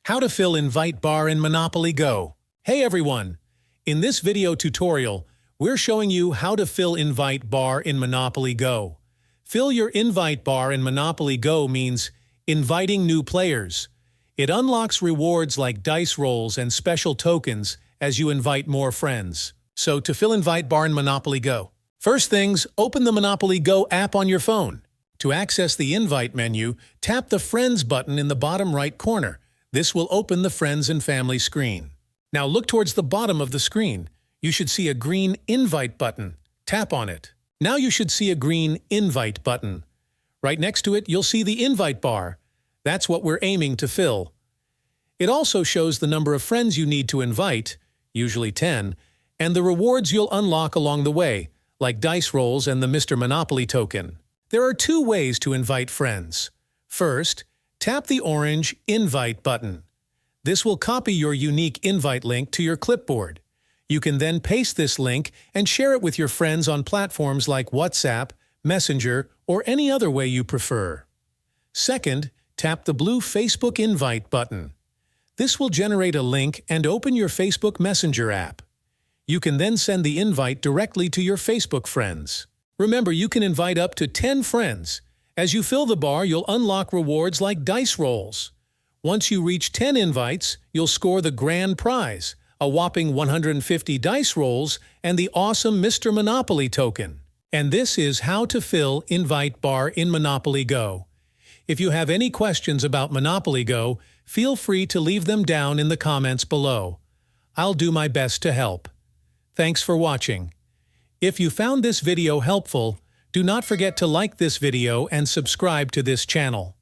How to fill invite bar in Monopoly Go. Hey everyone! In this video tutorial, we're showing you how to fill invite bar in Monopoly Go. Fill your invite bar in Monopoly Go means inviting new players. It unlocks rewards like dice rolls and special tokens as you invite more friends. So to fill invite bar in Monopoly Go. First things, open the Monopoly Go app on your phone. To access the invite menu, tap the Friends button in the bottom right corner. This will open the Friends and Family screen. Now look towards the bottom of the screen. You should see a green Invite button. Tap on it. Now you should see a green Invite button. Right next to it, you'll see the invite bar. That's what we're aiming to fill. It also shows the number of friends you need to invite, usually 10, and the rewards you'll unlock along the way, like dice rolls and the Mr. Monopoly token. There are two ways to invite friends. First, tap the orange Invite button. This will copy your unique invite link to your clipboard. You can then paste this link and share it with your friends on platforms like WhatsApp, Messenger, or any other way you prefer. Second, tap the blue Facebook Invite button. This will generate a link and open your Facebook Messenger app. You can then send the invite directly to your Facebook friends. Remember, you can invite up to 10 friends. As you fill the bar, you'll unlock rewards like dice rolls. Once you reach 10 invites, you'll score the grand prize, a whopping 150 dice rolls and the awesome Mr. Monopoly token. And this is how to fill invite bar in Monopoly Go. If you have any questions about Monopoly Go, feel free to leave them down in the comments below. I'll do my best to help. Thanks for watching. If you found this video helpful, do not forget to like this video and subscribe to this channel.